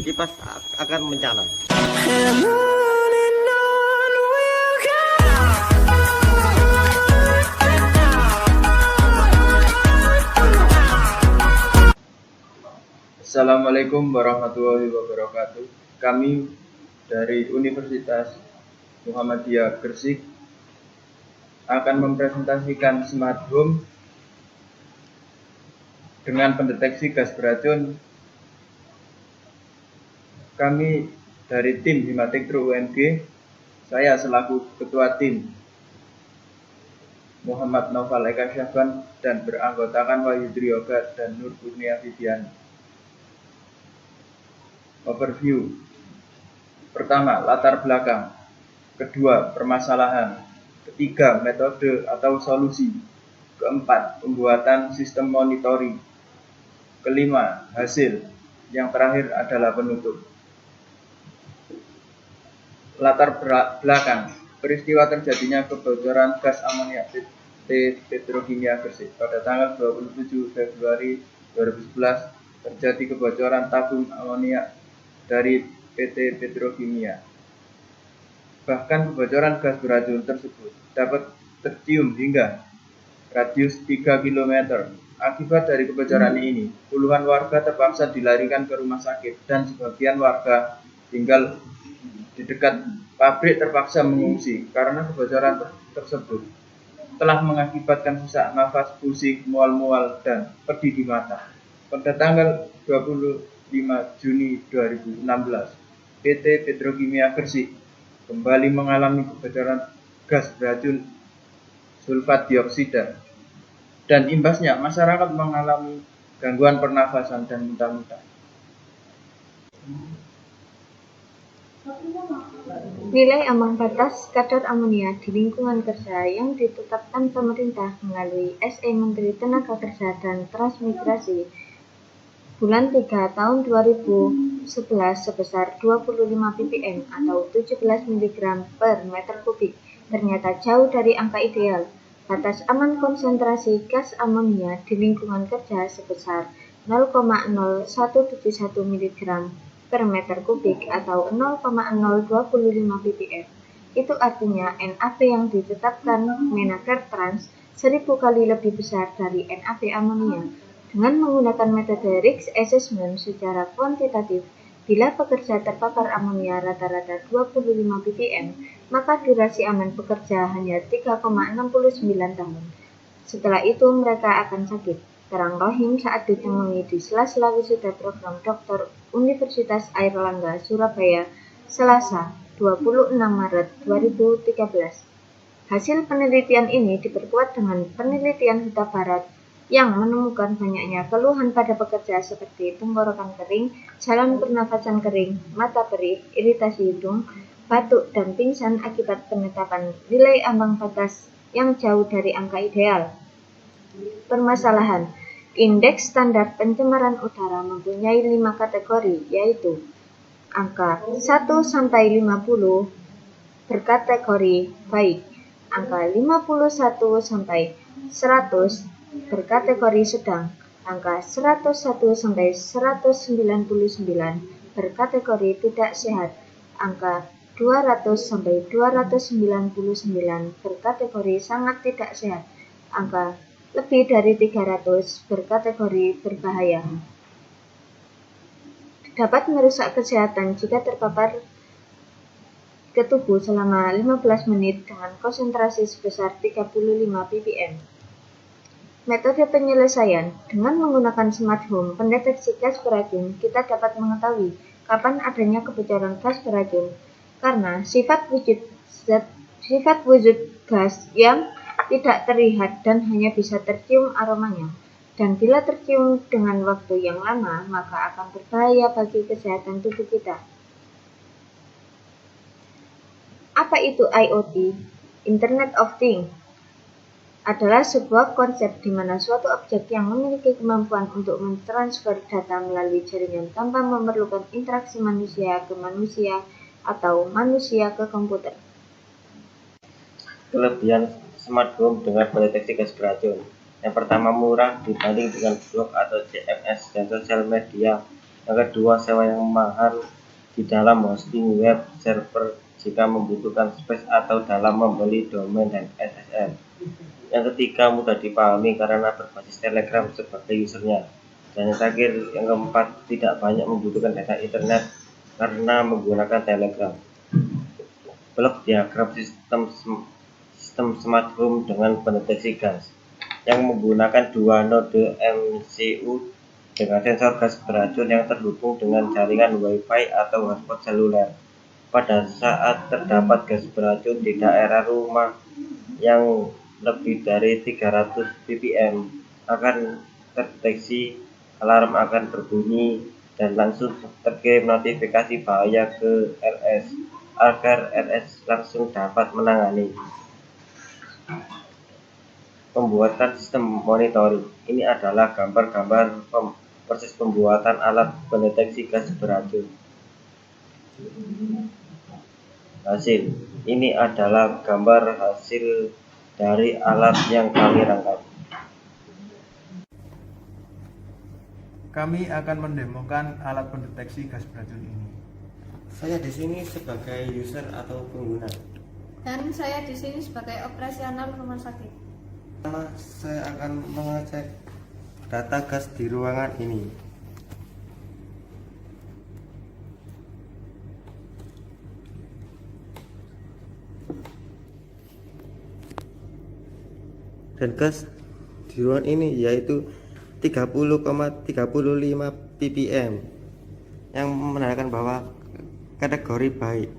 kipas akan menyala. Assalamualaikum warahmatullahi wabarakatuh. Kami dari Universitas Muhammadiyah Gresik akan mempresentasikan smart home dengan pendeteksi gas beracun. Kami dari tim Himatektro UNG, saya selaku ketua tim Muhammad Noval Eka Syahban dan beranggotakan Wahyu Triyoga dan Nur Kurnia Vivian. Overview. Pertama, latar belakang. Kedua, permasalahan. Ketiga, metode atau solusi. Keempat, pembuatan sistem monitoring. Kelima, hasil. Yang terakhir adalah penutup. Latar belakang. Peristiwa terjadinya kebocoran gas amonia PT Petrokimia Gresik pada tanggal 27 Februari 2011 terjadi kebocoran tabung amonia dari PT Petrokimia. Bahkan kebocoran gas beracun tersebut dapat tercium hingga radius 3 km. Akibat dari kebocoran ini, puluhan warga terpaksa dilarikan ke rumah sakit dan sebagian warga tinggal di dekat pabrik terpaksa mengungsi karena kebocoran tersebut telah mengakibatkan sesak nafas, pusing, mual-mual, dan pedih di mata. Pada tanggal 25 Juni 2016, PT Petrokimia Gresik kembali mengalami kebocoran gas beracun sulfat dioksida, dan imbasnya masyarakat mengalami gangguan pernafasan dan muntah-muntah. Nilai ambang batas kadar amonia di lingkungan kerja yang ditetapkan pemerintah melalui SE Menteri Tenaga Kerja dan Transmigrasi bulan 3 tahun 2011 sebesar 25 ppm atau 17 mg per meter kubik ternyata jauh dari angka ideal. Batas aman konsentrasi gas amonia di lingkungan kerja sebesar 0,0171 mg per meter kubik atau 0,025 ppm. Itu artinya NAP yang ditetapkan Menaker Trans 1000 kali lebih besar dari NAP amonia. Dengan menggunakan metode risk assessment secara kuantitatif, bila pekerja terpapar amonia rata-rata 25 ppm, maka durasi aman pekerja hanya 3,69 tahun. Setelah itu mereka akan sakit. Terang Rohim saat ditemui di sela-sela wisuda program Doktor Universitas Airlangga Surabaya, Selasa, 26 Maret 2013. Hasil penelitian ini diperkuat dengan penelitian Huta Barat yang menemukan banyaknya keluhan pada pekerja seperti tenggorokan kering, saluran pernafasan kering, mata perih, iritasi hidung, batuk, dan pingsan akibat penetapan nilai ambang batas yang jauh dari angka ideal. Permasalahan. Indeks standar pencemaran udara mempunyai 5 kategori, yaitu angka 1-50 berkategori baik, angka 51-100 berkategori sedang, angka 101-199 berkategori tidak sehat, angka 200-299 berkategori sangat tidak sehat, angka lebih dari 300 berkategori berbahaya. Dapat merusak kesehatan jika terpapar ke tubuh selama 15 menit dengan konsentrasi sebesar 35 ppm. Metode penyelesaian. Dengan menggunakan smart home pendeteksi gas beracun, kita dapat mengetahui kapan adanya kebocoran gas beracun karena sifat wujud gas yang tidak terlihat dan hanya bisa tercium aromanya. Dan bila tercium dengan waktu yang lama, maka akan berbahaya bagi kesehatan tubuh kita. Apa itu IoT? Internet of Things adalah sebuah konsep di mana suatu objek yang memiliki kemampuan untuk mentransfer data melalui jaringan tanpa memerlukan interaksi manusia ke manusia atau manusia ke komputer. Kelebihan smart home dengan pendeteksi gas beracun. Yang pertama, murah dibanding dengan blog atau CMS dan sosial media. Yang kedua, sewa yang mahal di dalam hosting web server jika membutuhkan space atau dalam membeli domain dan SSL. Yang ketiga, mudah dipahami karena berbasis Telegram sebagai usernya. Dan yang terakhir, yang keempat, tidak banyak membutuhkan data internet karena menggunakan Telegram. Blok diagram sistem smart home dengan pendeteksi gas yang menggunakan dua node MCU dengan sensor gas beracun yang terhubung dengan jaringan Wi-Fi atau hotspot seluler. Pada saat terdapat gas beracun di daerah rumah yang lebih dari 300 ppm, akan terdeteksi, alarm akan berbunyi, dan langsung terkirim notifikasi bahaya ke RS agar RS langsung dapat menangani. Pembuatan sistem monitoring. Ini adalah gambar-gambar proses pembuatan alat pendeteksi gas beracun. Hasil. Ini adalah gambar hasil dari alat yang kami rangkai. Kami akan mendemokan alat pendeteksi gas beracun ini. Saya di sini sebagai user atau pengguna. Dan saya di sini sebagai operasional rumah sakit. Pertama, saya akan mengecek data gas di ruangan ini. Dan gas di ruangan ini yaitu 30,35 ppm yang menandakan bahwa kategori baik.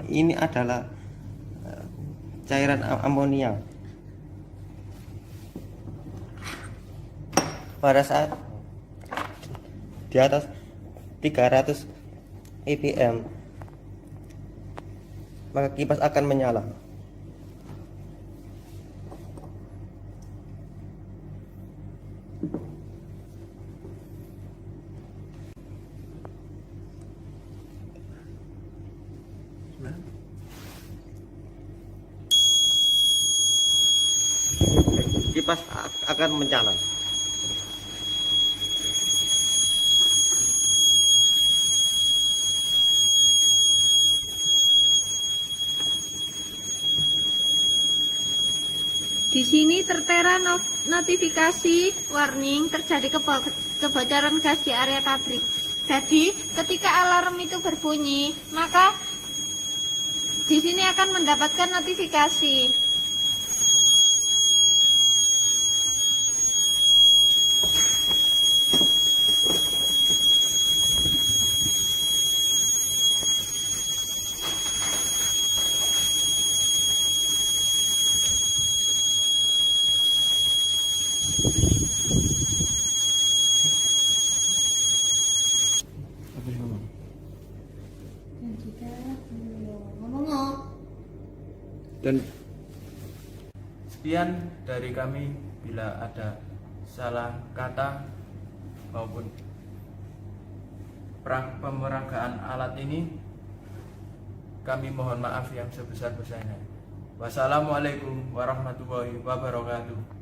Ini adalah cairan amonia. Pada saat di atas 300 ppm, maka kipas akan menyala. Kipas akan menyala. Di sini tertera notifikasi warning terjadi kebocoran gas di area pabrik. Jadi, ketika alarm itu berbunyi, maka di sini akan mendapatkan notifikasi. Dan sekian dari kami. Bila ada salah kata maupun pemeragaan alat ini, kami mohon maaf yang sebesar-besarnya. Wassalamualaikum warahmatullahi wabarakatuh.